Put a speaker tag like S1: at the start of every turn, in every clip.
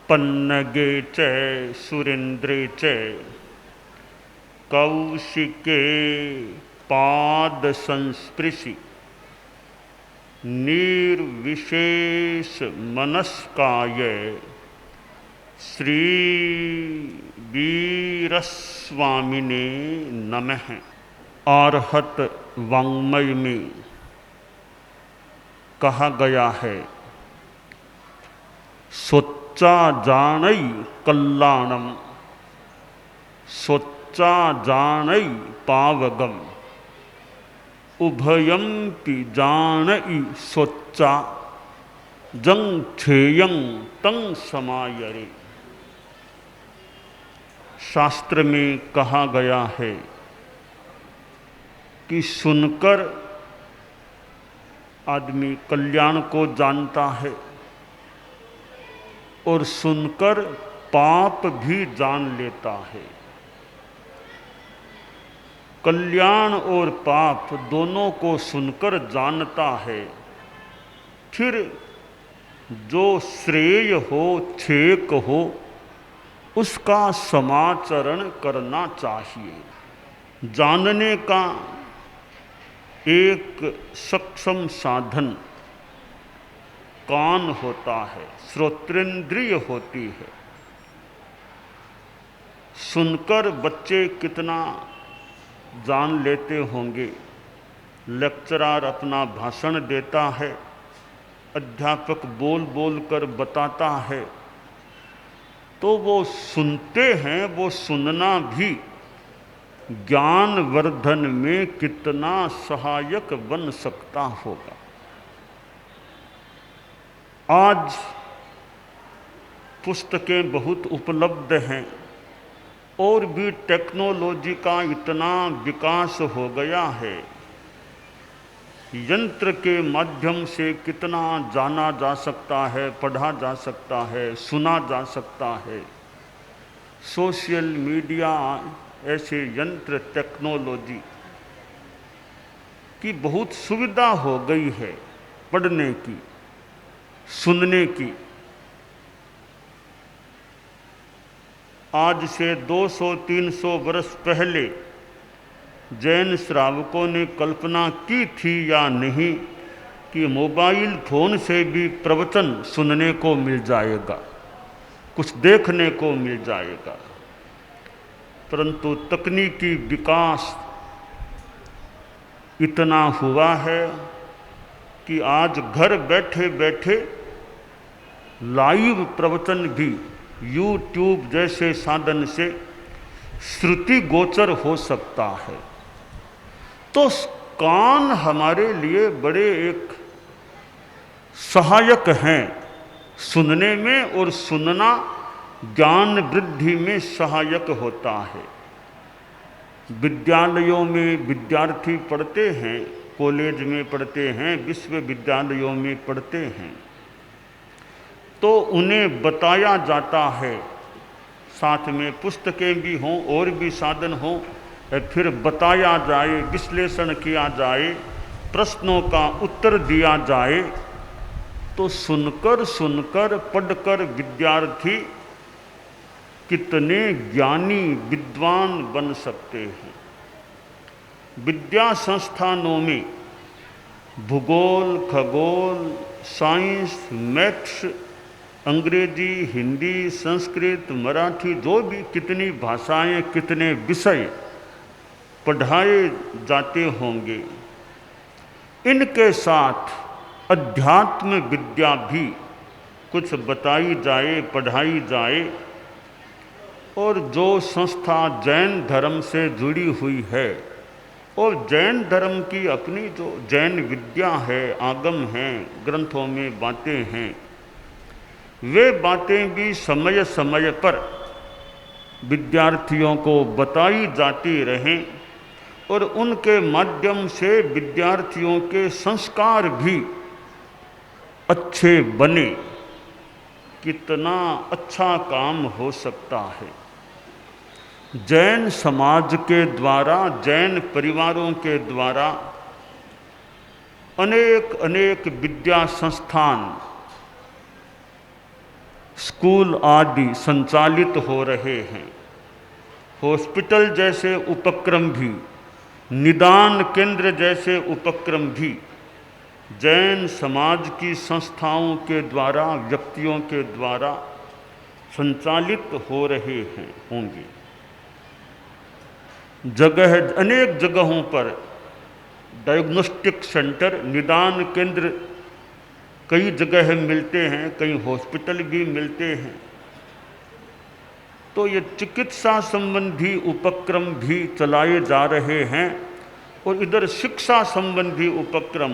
S1: पन्नगे च सुरेन्द्रे च कौशिके पाद संस्पृशि निर्विशेष मनस्काय श्री वीरस्वामिने नमः। आर्हत वाङ्मय में कहा गया है, सोच्चा जानई कल्याणम सोच्चा जानई पावगम उभयंपि जानई सोच्चा जंग छेयं तंग समायरे। शास्त्र में कहा गया है कि सुनकर आदमी कल्याण को जानता है और सुनकर पाप भी जान लेता है। कल्याण और पाप दोनों को सुनकर जानता है, फिर जो श्रेय हो छेक हो उसका समाचरण करना चाहिए। जानने का एक सक्षम साधन कान होता है, श्रोत्रेंद्रिय होती है। सुनकर बच्चे कितना जान लेते होंगे। लेक्चरर अपना भाषण देता है, अध्यापक बोल बोल कर बताता है, तो वो सुनते हैं। वो सुनना भी ज्ञान वर्धन में कितना सहायक बन सकता होगा। आज पुस्तकें बहुत उपलब्ध हैं और भी टेक्नोलॉजी का इतना विकास हो गया है। यंत्र के माध्यम से कितना जाना जा सकता है, पढ़ा जा सकता है, सुना जा सकता है। सोशल मीडिया ऐसे यंत्र टेक्नोलॉजी की बहुत सुविधा हो गई है पढ़ने की, सुनने की। आज से 200-300 वर्ष पहले जैन श्रावकों ने कल्पना की थी या नहीं कि मोबाइल फोन से भी प्रवचन सुनने को मिल जाएगा, कुछ देखने को मिल जाएगा। परंतु तकनीकी विकास इतना हुआ है कि आज घर बैठे बैठे लाइव प्रवचन भी यूट्यूब जैसे साधन से श्रुति गोचर हो सकता है। तो कान हमारे लिए बड़े एक सहायक हैं सुनने में, और सुनना ज्ञान वृद्धि में सहायक होता है। विद्यालयों में विद्यार्थी पढ़ते हैं, कॉलेज में पढ़ते हैं, विश्वविद्यालयों में पढ़ते हैं, तो उन्हें बताया जाता है, साथ में पुस्तकें भी हों और भी साधन हों, फिर बताया जाए, विश्लेषण किया जाए, प्रश्नों का उत्तर दिया जाए। तो सुनकर सुनकर पढ़कर विद्यार्थी कितने ज्ञानी विद्वान बन सकते हैं। विद्या संस्थानों में भूगोल, खगोल, साइंस, मैथ्स, अंग्रेजी, हिंदी, संस्कृत, मराठी, जो भी कितनी भाषाएं, कितने विषय पढ़ाए जाते होंगे, इनके साथ अध्यात्म विद्या भी कुछ बताई जाए, पढ़ाई जाए। और जो संस्था जैन धर्म से जुड़ी हुई है और जैन धर्म की अपनी जो जैन विद्या है, आगम हैं, ग्रंथों में बातें हैं, वे बातें भी समय समय पर विद्यार्थियों को बताई जाती रहें और उनके माध्यम से विद्यार्थियों के संस्कार भी अच्छे बने। कितना अच्छा काम हो सकता है। जैन समाज के द्वारा, जैन परिवारों के द्वारा अनेक अनेक विद्या संस्थान स्कूल आदि संचालित हो रहे हैं। हॉस्पिटल जैसे उपक्रम भी, निदान केंद्र जैसे उपक्रम भी जैन समाज की संस्थाओं के द्वारा, व्यक्तियों के द्वारा संचालित हो रहे हैं होंगे। अनेक जगहों पर डायग्नोस्टिक सेंटर, निदान केंद्र कई जगह मिलते हैं, कई हॉस्पिटल भी मिलते हैं। तो ये चिकित्सा संबंधी उपक्रम भी चलाए जा रहे हैं और इधर शिक्षा संबंधी उपक्रम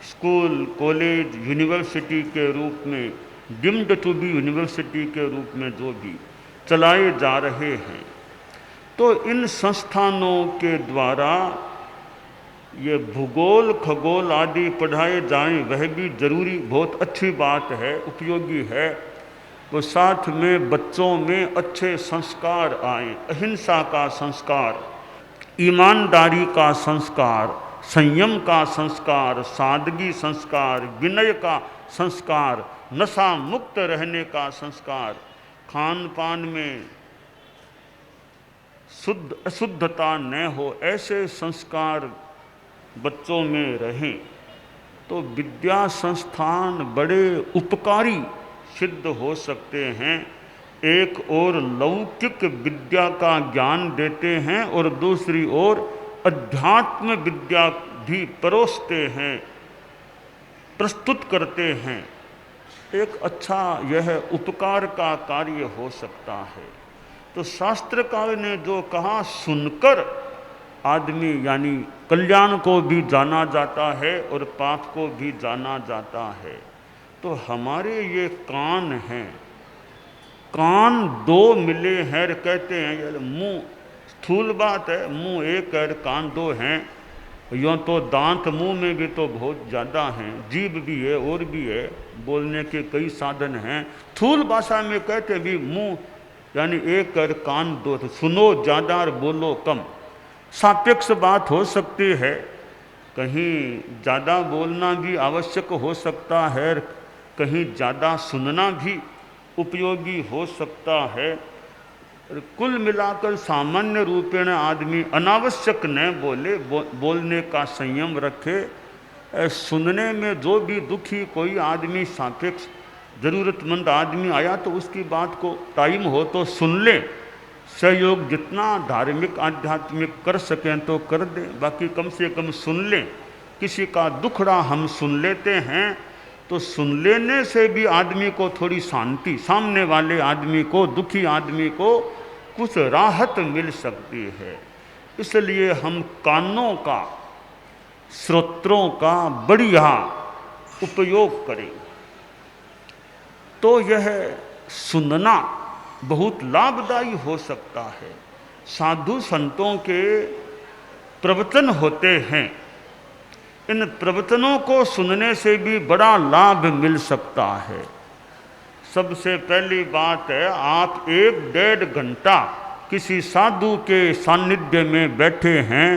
S1: स्कूल, कॉलेज, यूनिवर्सिटी के रूप में, डीम्ड टू बी यूनिवर्सिटी के रूप में जो भी चलाए जा रहे हैं। तो इन संस्थानों के द्वारा ये भूगोल, खगोल आदि पढ़ाए जाएं, वह भी जरूरी, बहुत अच्छी बात है, उपयोगी है। तो साथ में बच्चों में अच्छे संस्कार आए, अहिंसा का संस्कार, ईमानदारी का संस्कार, संयम का संस्कार, सादगी संस्कार, विनय का संस्कार, नशा मुक्त रहने का संस्कार, खान पान में अशुद्धता न हो, ऐसे संस्कार बच्चों में रहें। तो विद्या संस्थान बड़े उपकारी सिद्ध हो सकते हैं। एक ओर लौकिक विद्या का ज्ञान देते हैं और दूसरी ओर अध्यात्म विद्या भी परोसते हैं, प्रस्तुत करते हैं। एक अच्छा यह उपकार का कार्य हो सकता है। तो शास्त्रकार ने जो कहा, सुनकर आदमी यानी कल्याण को भी जाना जाता है और पाप को भी जाना जाता है। तो हमारे ये कान हैं, कान दो मिले हैं, कहते हैं यार मुंह, स्थूल बात है, मुंह एक है कान दो हैं। यूँ तो दांत मुंह में भी तो बहुत ज़्यादा हैं, जीभ भी है और भी है, बोलने के कई साधन हैं। स्थूल भाषा में कहते भी मुंह यानी एक है कान दो, तो सुनो ज़्यादा और बोलो कम। सापेक्ष बात हो सकती है, कहीं ज़्यादा बोलना भी आवश्यक हो सकता है, कहीं ज़्यादा सुनना भी उपयोगी हो सकता है। कुल मिलाकर सामान्य रूपेण आदमी अनावश्यक न बोले, बोलने का संयम रखे। सुनने में जो भी दुखी कोई आदमी, सापेक्ष ज़रूरतमंद आदमी आया तो उसकी बात को टाइम हो तो सुन ले। सहयोग जितना धार्मिक आध्यात्मिक कर सकें तो कर दें, बाकी कम से कम सुन लें। किसी का दुखड़ा हम सुन लेते हैं तो सुन लेने से भी आदमी को थोड़ी शांति, सामने वाले आदमी को, दुखी आदमी को कुछ राहत मिल सकती है। इसलिए हम कानों का, श्रोत्रों का बढ़िया उपयोग करें। तो यह सुनना बहुत लाभदायी हो सकता है। साधु संतों के प्रवचन होते हैं, इन प्रवचनों को सुनने से भी बड़ा लाभ मिल सकता है। सबसे पहली बात है, आप 1-1.5 घंटा किसी साधु के सानिध्य में बैठे हैं,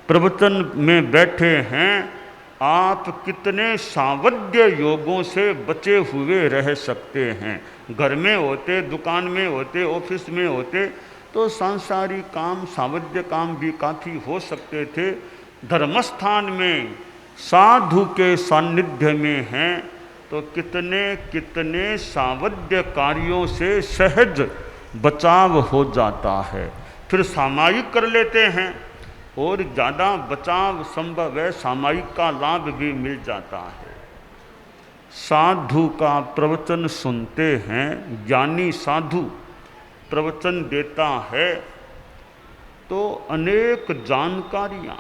S1: प्रवचन में बैठे हैं, आप कितने सावध्य योगों से बचे हुए रह सकते हैं। घर में होते, दुकान में होते, ऑफिस में होते तो सांसारिक काम, सावध्य काम भी काफ़ी हो सकते थे। धर्मस्थान में साधु के सानिध्य में हैं तो कितने कितने सावध्य कार्यों से सहज बचाव हो जाता है। फिर सामायिक कर लेते हैं और ज़्यादा बचाव संभव है, सामायिक का लाभ भी मिल जाता है। साधु का प्रवचन सुनते हैं, ज्ञानी साधु प्रवचन देता है तो अनेक जानकारियाँ,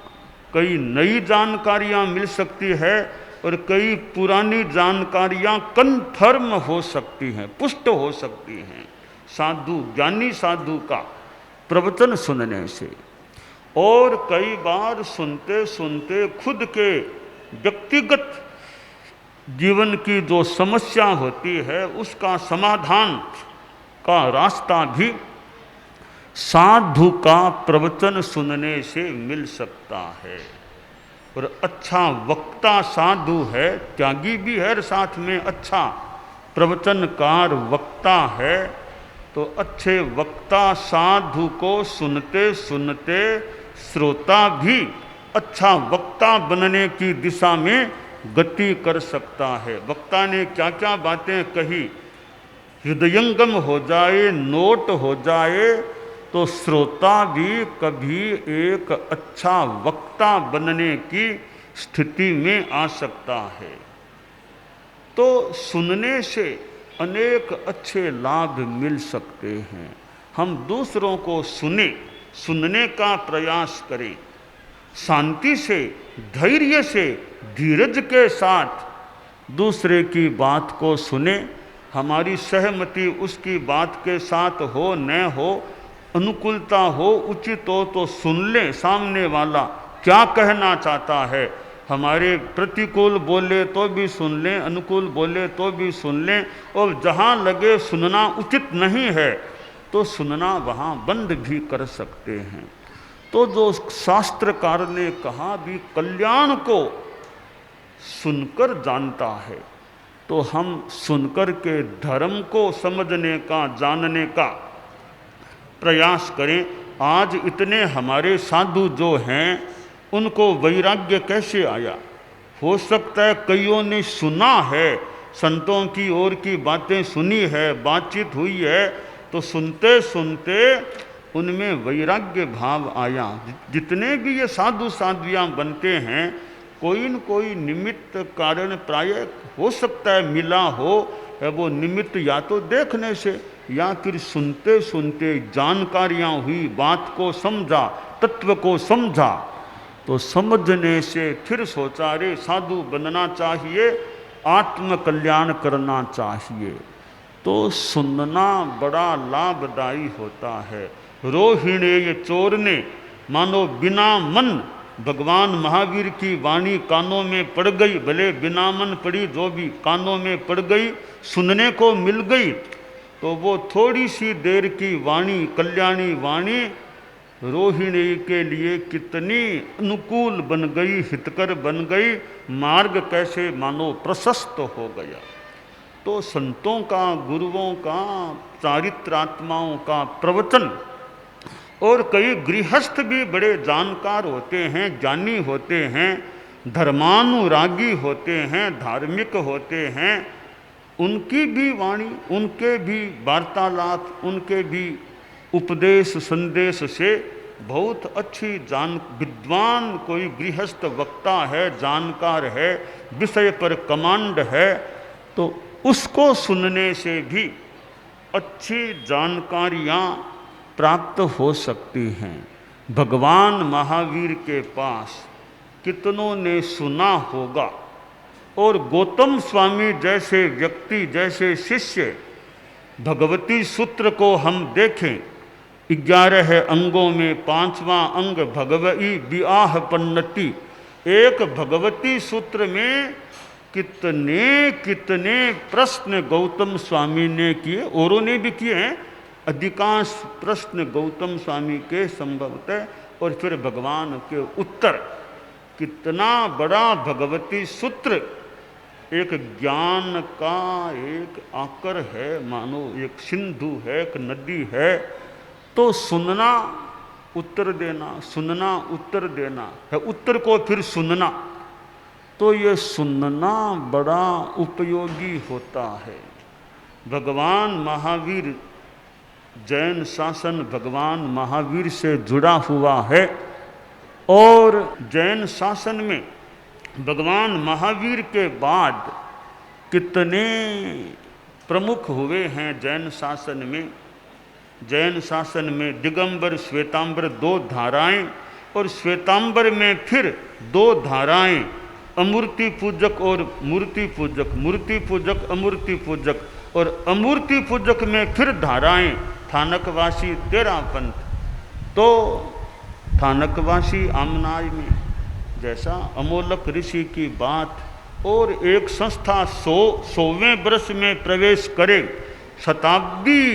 S1: कई नई जानकारियाँ मिल सकती है और कई पुरानी जानकारियाँ कन्फर्म हो सकती हैं, पुष्ट हो सकती हैं साधु, ज्ञानी साधु का प्रवचन सुनने से। और कई बार सुनते सुनते खुद के व्यक्तिगत जीवन की जो समस्या होती है उसका समाधान का रास्ता भी साधु का प्रवचन सुनने से मिल सकता है। और अच्छा वक्ता साधु है, त्यागी भी है, साथ में अच्छा प्रवचनकार वक्ता है तो अच्छे वक्ता साधु को सुनते सुनते श्रोता भी अच्छा वक्ता बनने की दिशा में गति कर सकता है। वक्ता ने क्या क्या बातें कही हृदयंगम हो जाए, नोट हो जाए, तो श्रोता भी कभी एक अच्छा वक्ता बनने की स्थिति में आ सकता है। तो सुनने से अनेक अच्छे लाभ मिल सकते हैं। हम दूसरों को सुनने का प्रयास करें, शांति से, धैर्य से, धीरज के साथ दूसरे की बात को सुने। हमारी सहमति उसकी बात के साथ हो न हो, अनुकूलता हो, उचित हो तो सुन लें सामने वाला क्या कहना चाहता है। हमारे प्रतिकूल बोले तो भी सुन लें, अनुकूल बोले तो भी सुन लें, और जहाँ लगे सुनना उचित नहीं है तो सुनना वहाँ बंद भी कर सकते हैं। तो जो शास्त्रकार ने कहा भी कल्याण को सुनकर जानता है, तो हम सुनकर के धर्म को समझने का, जानने का प्रयास करें। आज इतने हमारे साधु जो हैं उनको वैराग्य कैसे आया? हो सकता है कईयों ने सुना है, संतों की ओर की बातें सुनी है, बातचीत हुई है, तो सुनते सुनते उनमें वैराग्य भाव आया। जितने भी ये साधु साध्वियाँ बनते हैं, कोई न कोई निमित्त कारण प्राय हो सकता है मिला हो। वो निमित्त या तो देखने से या फिर सुनते सुनते जानकारियाँ हुई, बात को समझा, तत्व को समझा, तो समझने से फिर सोचा रे साधु बनना चाहिए, आत्म कल्याण करना चाहिए। तो सुनना बड़ा लाभदायी होता है। रोहिणे ये चोर ने मानो बिना मन भगवान महावीर की वाणी कानों में पड़ गई, भले बिना मन पड़ी, जो भी कानों में पड़ गई, सुनने को मिल गई, तो वो थोड़ी सी देर की वाणी, कल्याणी वाणी रोहिणी के लिए कितनी अनुकूल बन गई, हितकर बन गई, मार्ग कैसे मानो प्रशस्त हो गया। तो संतों का, गुरुओं का, चारित्रात्माओं का प्रवचन, और कई गृहस्थ भी बड़े जानकार होते हैं, ज्ञानी होते हैं, धर्मानुरागी होते हैं, धार्मिक होते हैं, उनकी भी वाणी, उनके भी वार्तालाप, उनके भी उपदेश संदेश से बहुत अच्छी विद्वान कोई गृहस्थ वक्ता है, जानकार है, विषय पर कमांड है, तो उसको सुनने से भी अच्छी जानकारियाँ प्राप्त हो सकती हैं। भगवान महावीर के पास कितनों ने सुना होगा, और गौतम स्वामी जैसे व्यक्ति, जैसे शिष्य, भगवती सूत्र को हम देखें, 11 अंगों में 5वां अंग भगवई विआह पन्नति। एक भगवती सूत्र में कितने कितने प्रश्न गौतम स्वामी ने किए, औरों ने भी किए हैं, अधिकांश प्रश्न गौतम स्वामी के संभवतः, और फिर भगवान के उत्तर। कितना बड़ा भगवती सूत्र एक ज्ञान का एक आकर है, मानो एक सिंधु है, एक नदी है। तो सुनना उत्तर देना, सुनना उत्तर देना है, उत्तर को फिर सुनना, तो ये सुनना बड़ा उपयोगी होता है। भगवान महावीर, जैन शासन भगवान महावीर से जुड़ा हुआ है, और जैन शासन में भगवान महावीर के बाद कितने प्रमुख हुए हैं जैन शासन में। जैन शासन में दिगंबर, श्वेतांबर 2 धाराएं, और श्वेतांबर में फिर 2 धाराएं, अमूर्ति पूजक और मूर्ति पूजक, मूर्ति पूजक, अमूर्ति पूजक, और अमूर्ति पूजक में फिर धाराएं, थानकवासी 13 पंथ। तो थानकवासी आमनाय में जैसा अमोलक ऋषि की बात, और एक संस्था 100वें वर्ष में प्रवेश करे, शताब्दी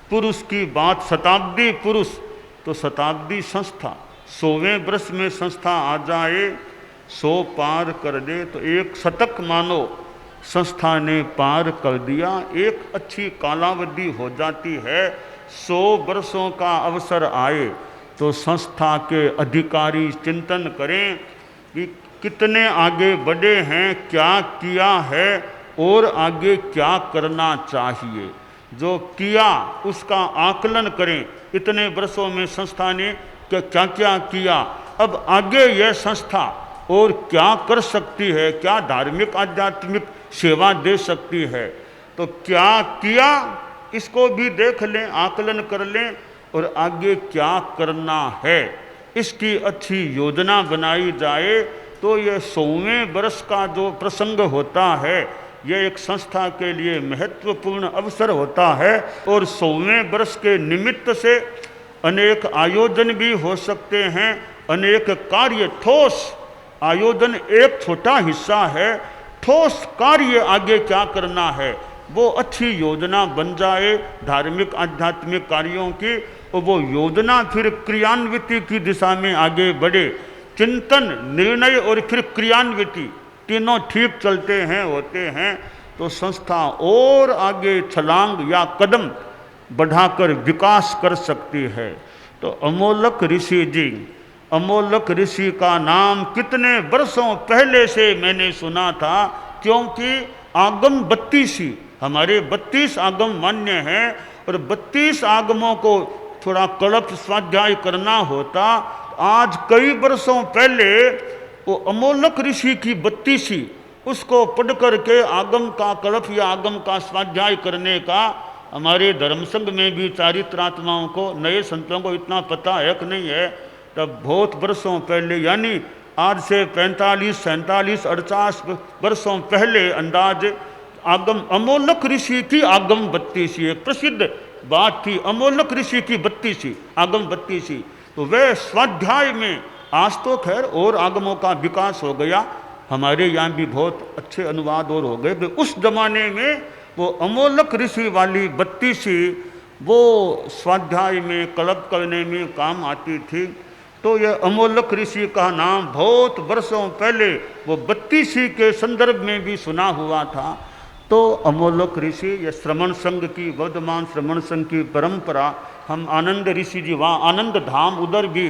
S1: पुरुष की बात, शताब्दी पुरुष, तो शताब्दी संस्था 100वें वर्ष में संस्था आ जाए, 100 पार कर दे, तो एक शतक मानो संस्था ने पार कर दिया। एक अच्छी कालावधि हो जाती है, 100 वर्षों का अवसर आए तो संस्था के अधिकारी चिंतन करें कि कितने आगे बढ़े हैं, क्या किया है और आगे क्या करना चाहिए। जो किया उसका आकलन करें, इतने वर्षों में संस्था ने क्या क्या किया, अब आगे यह संस्था और क्या कर सकती है, क्या धार्मिक आध्यात्मिक सेवा दे सकती है। तो क्या किया इसको भी देख लें, आकलन कर लें और आगे क्या करना है इसकी अच्छी योजना बनाई जाए। तो यह 100वें वर्ष का जो प्रसंग होता है, यह एक संस्था के लिए महत्वपूर्ण अवसर होता है और 100वें वर्ष के निमित्त से अनेक आयोजन भी हो सकते हैं, अनेक कार्य। ठोस आयोजन एक छोटा हिस्सा है, ठोस कार्य आगे क्या करना है वो अच्छी योजना बन जाए धार्मिक आध्यात्मिक कार्यों की, और वो योजना फिर क्रियान्विति की दिशा में आगे बढ़े। चिंतन, निर्णय और फिर क्रियान्विति तीनों ठीक चलते हैं, होते हैं, तो संस्था और आगे छलांग या कदम बढ़ाकर विकास कर सकती है। तो अमोलक ऋषि जी, अमोलक ऋषि का नाम कितने वर्षों पहले से मैंने सुना था, क्योंकि आगम 32 ही हमारे 32 आगम मान्य हैं और 32 आगमों को थोड़ा कल्प स्वाध्याय करना होता। आज कई वर्षों पहले वो अमोलक ऋषि की 32 उसको पढ़ करके आगम का कल्प या आगम का स्वाध्याय करने का हमारे धर्म संघ में भी चारित्रात्माओं को, नए संतों को इतना पता है कि नहीं है। तब बहुत वर्षों पहले, यानी आज से 45, 47, 48 वर्षों पहले अंदाज आगम अमोलक ऋषि की आगम 32 एक प्रसिद्ध बात थी। अमोलक ऋषि की 32 आगम 32, तो वह स्वाध्याय में आज तो खैर और आगमों का विकास हो गया, हमारे यहाँ भी बहुत अच्छे अनुवाद और हो गए। उस जमाने में वो अमोलक ऋषि वाली 32 वो स्वाध्याय में कल्प करने में काम आती थी। तो यह अमोलक ऋषि का नाम बहुत वर्षों पहले वो 32 के संदर्भ में भी सुना हुआ था। तो अमोलक ऋषि, यह श्रमण संघ की, वर्धमान श्रमण संघ की परंपरा, हम आनंद ऋषि जी वहाँ आनंद धाम उधर भी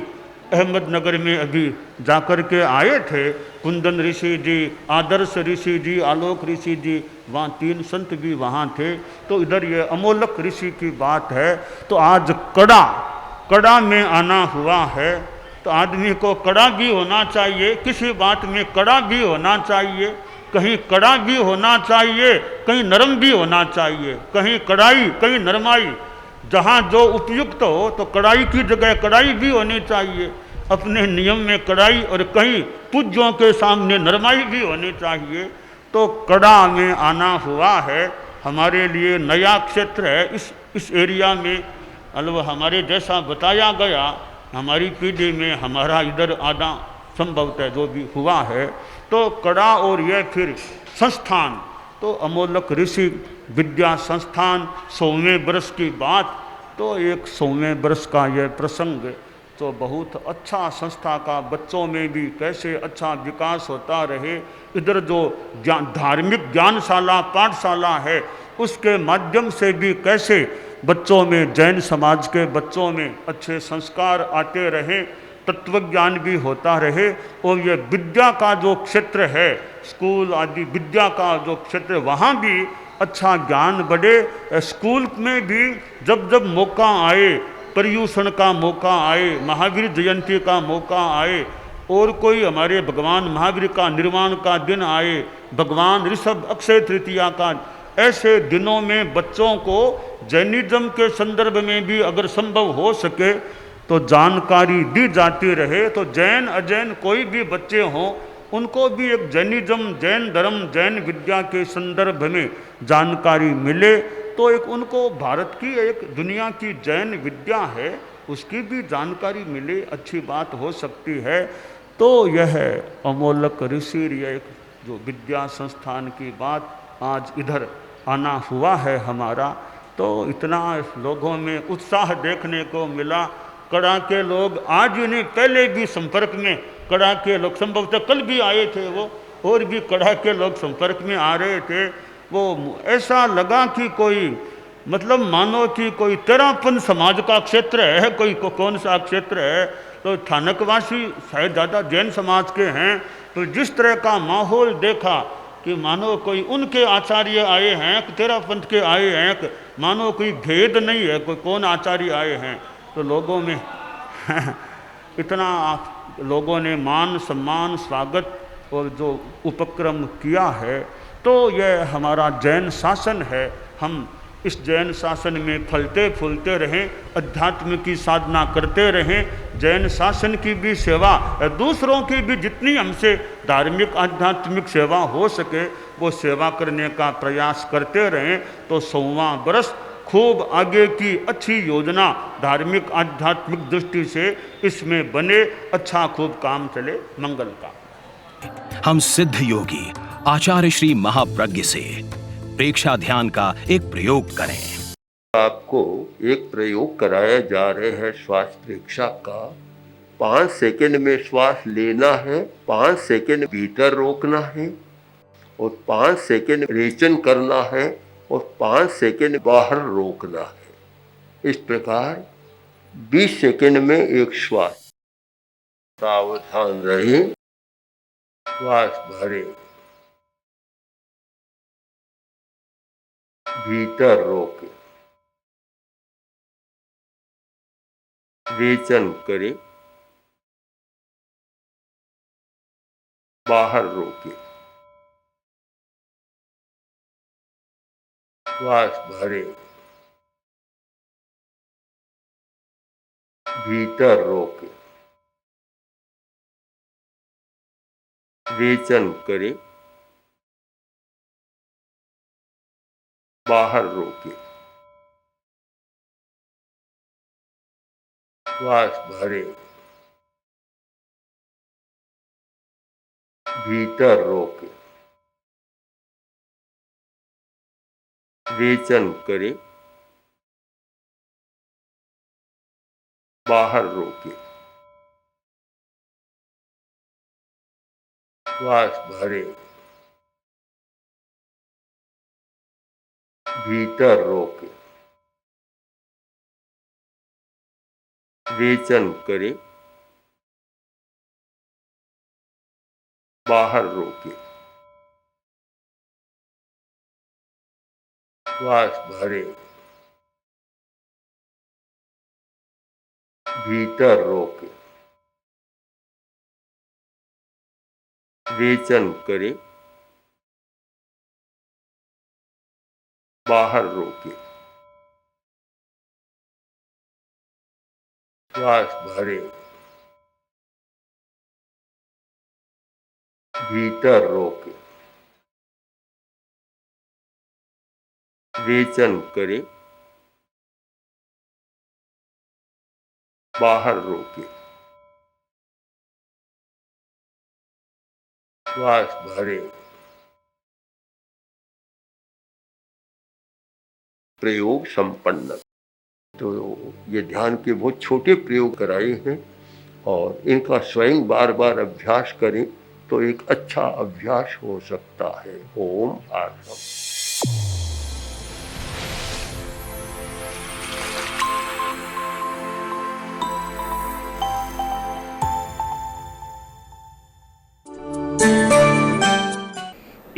S1: अहमदनगर में अभी जाकर के आए थे। कुंदन ऋषि जी, आदर्श ऋषि जी, आलोक ऋषि जी, वहाँ 3 संत भी वहाँ थे। तो इधर ये अमोलक ऋषि की बात है। तो आज कड़ा में आना हुआ है, तो आदमी को कड़ा भी होना चाहिए, किसी बात में कड़ा भी होना चाहिए, कहीं कड़ा भी होना चाहिए, कहीं नरम भी होना चाहिए, कहीं कड़ाई कहीं नरमाई, जहाँ जो उपयुक्त हो। तो कड़ाई की जगह कड़ाई भी होनी चाहिए, अपने नियम में कड़ाई, और कहीं पूज्यों के सामने नरमाई भी होनी चाहिए। तो कड़ा में आना हुआ है, हमारे लिए नया क्षेत्र है इस एरिया में। अलव हमारे जैसा बताया गया, हमारी पीढ़ी में हमारा इधर आना संभवतः जो भी हुआ है। तो कड़ा और यह फिर संस्थान, तो अमोलक ऋषि विद्या संस्थान 100वें वर्ष की बात। तो एक 100वें वर्ष का यह प्रसंग तो बहुत अच्छा, संस्था का बच्चों में भी कैसे अच्छा विकास होता रहे। इधर जो धार्मिक ज्ञानशाला पाठशाला है उसके माध्यम से भी कैसे बच्चों में, जैन समाज के बच्चों में अच्छे संस्कार आते रहे, तत्व ज्ञान भी होता रहे। और यह विद्या का जो क्षेत्र है, स्कूल आदि विद्या का जो क्षेत्र, वहाँ भी अच्छा ज्ञान बढ़े। स्कूल में भी जब जब मौका आए, पर्युषण का मौका आए, महावीर जयंती का मौका आए, और कोई हमारे भगवान महावीर का निर्वाण का दिन आए, भगवान ऋषभ अक्षय तृतीया का, ऐसे दिनों में बच्चों को जैनिज्म के संदर्भ में भी अगर संभव हो सके तो जानकारी दी जाती रहे। तो जैन अजैन कोई भी बच्चे हों, उनको भी एक जैनिज्म, जैन धर्म, जैन विद्या के संदर्भ में जानकारी मिले। तो एक उनको भारत की, एक दुनिया की जैन विद्या है, उसकी भी जानकारी मिले, अच्छी बात हो सकती है। तो यह अमोलक ऋषि, एक जो विद्या संस्थान की बात आज इधर आना हुआ है हमारा। तो इतना लोगों में उत्साह देखने को मिला। कड़ा के लोग आज ही नहीं, पहले भी संपर्क में कड़ा के लोग, संभवतः कल भी आए थे वो, और भी कड़ा के लोग संपर्क में आ रहे थे। वो ऐसा लगा कि कोई मतलब मानो कि कोई तेरापन समाज का क्षेत्र है, कोई कौन सा क्षेत्र है। तो थानकवासी शायद ज़्यादा जैन समाज के हैं, तो जिस तरह का माहौल देखा कि मानो कोई उनके आचार्य आए हैं, तेरापंथ के आए हैं, मानो कोई भेद नहीं है कोई कौन आचार्य आए हैं। तो लोगों में इतना लोगों ने मान सम्मान स्वागत और जो उपक्रम किया है, तो यह हमारा जैन शासन है। हम इस जैन शासन में फलते फूलते रहें, अध्यात्म की साधना करते रहें, जैन शासन की भी सेवा, दूसरों की भी जितनी हमसे धार्मिक आध्यात्मिक सेवा हो सके वो सेवा करने का प्रयास करते रहें। तो 100वां बरस खूब आगे की अच्छी योजना धार्मिक आध्यात्मिक दृष्टि से इसमें बने, अच्छा खूब काम चले, मंगल का।
S2: हम सिद्ध योगी आचार्य श्री महाप्रज्ञ से प्रेक्षा ध्यान का एक प्रयोग करें।
S3: आपको एक प्रयोग कराया जा रहे हैं श्वास प्रेक्षा का। 5 सेकंड में श्वास लेना है, 5 सेकंड भीतर रोकना है और 5 सेकंड रेचन करना है और 5 सेकंड बाहर रोकना है। इस प्रकार 20 सेकंड में एक श्वास। सावधान रहे, श्वास भरे, भीतर रोके, रेचन करे, बाहर रोके, श्वास भरे, भीतर रोके, रेचन करे, बाहर रोके, श्वास भरे, भीतर रोके, रेचन करे, बाहर रोके, श्वास भरे, भीतर रोके, रेचन करे, बाहर रोके, श्वास भरे, भीतर रोके, रेचन करे, बाहर रोके, श्वास भरे, भीतर रोके, रेचन करे, बाहर रोके, श्वास भरे। प्रयोग संपन्न। तो ये ध्यान के बहुत छोटे प्रयोग कराए हैं और इनका स्वयं बार बार अभ्यास करें तो एक अच्छा अभ्यास हो सकता है। ओम आत्मा।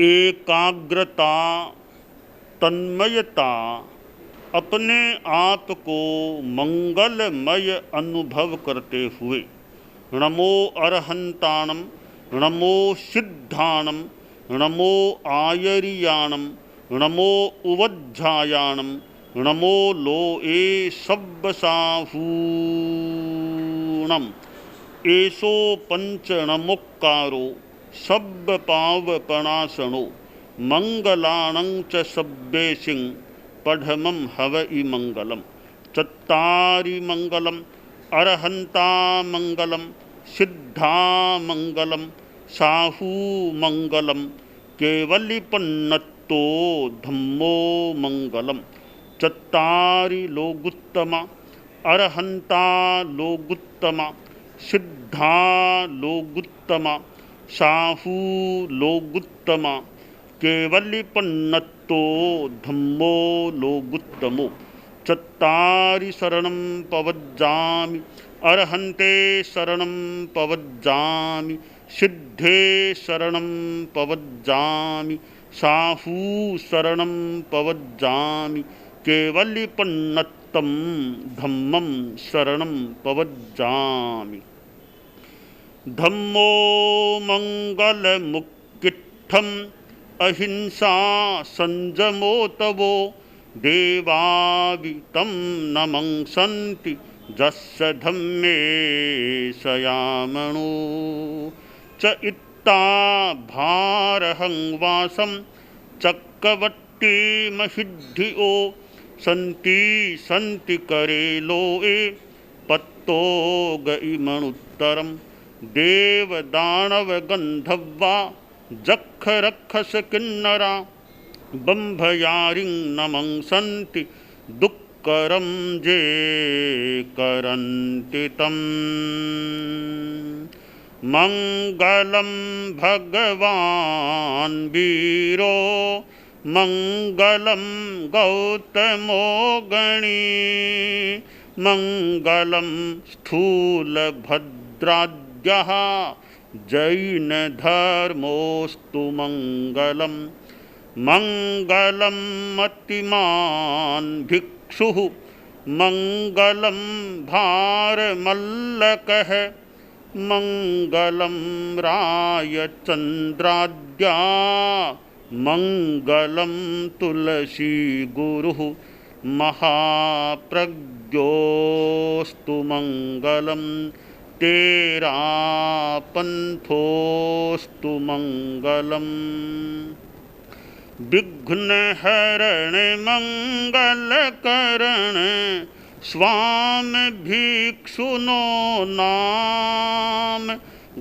S1: एकाग्रता, तन्मयता, अपने आप को मंगलमय अनुभव करते हुए नमो अरहंताणम, नमो सिद्धाणम, नमो आयरियाणम, नमो उवज्झायाणम, नमो लोए सब्बसाहूणम, एसो पंचणमुक्कारो सब्ब पावपणासनो मंगलाणं च सब्बेसिं पढ़मं हवइ मंगलम। चत्तारि मंगलम, अरहंता मंगलम, सिद्धा मंगलम, साहू मंगलम, केवलिपन्नतो धम्मो मंगलम। चत्तारि लोगुत्तमा, अरहंता लोगुत्तमा, सिद्धा लोगुत्तमा, साहू लोगुत्तमा केवलिपन्नत्तो धम्मो लोगुत्तमो चत्तारि शरणं पवज्जामि अर्हन्ते शरणं पवज्जामि सिद्धे शरणं पवज्जामि साहू शरणं पवज्जामि केवलिपन्नत्तं धम्मं शरणं पवज्जामि। धम्मो मंगलमुक्किट्ठम् अहिंसा संजमो तवो देवावितं नमंसन्ति जस्य धम्मे सयामणो च इत्ता भारहं वासं चक्रवट्टी महिद्धिओ सन्ति सन्ति करेलोए पत्तो गइमणुत्तरं देवदानवगन्धर्वा जक्षरक्षस किन्नरा बम्भयारिं नमंसन्ति दुःकरं जे करन्ति तम्। मङ्गलं भगवान् वीरो मङ्गलं गौतमो गणी मङ्गलं स्थूलभद्राद्यः जैनधर्मोऽस्तु मङ्गलं मङ्गलं मतिमान् भिक्षुः मङ्गलं भारमल्लकः मङ्गलं रायचन्द्राद्या मङ्गलं तुलसीगुरुः महाप्रज्ञोऽस्तु मङ्गलं तेरा पंथोस्तु मंगलम। विघ्नहरण मंगलकरण स्वामी भिक्षुनो नाम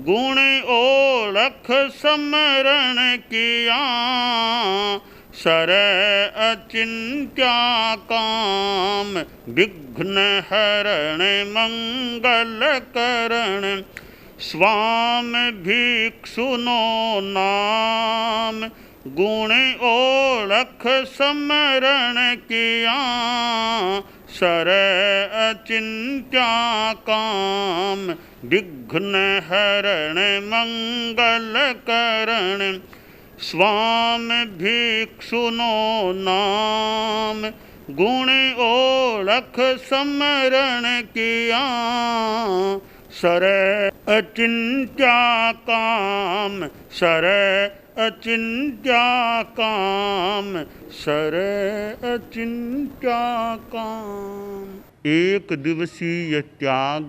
S1: गुण ओळख समरण किया सर अचिंत्या काम। विघ्नहरण मंगलकरण स्वामी भिक्षुनो नाम गुण ओळख समरण किया सर अचिंत्या काम। विघ्नहरण मंगलकरण स्वामी भिक्षुनो नाम गुण ओळख समरण किया सर अचिंत्या काम। सर अचिंत्या काम। सर अचिंत्या काम। एक दिवसीय त्याग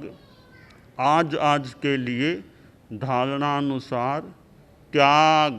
S1: आज के लिए धारणानुसार त्याग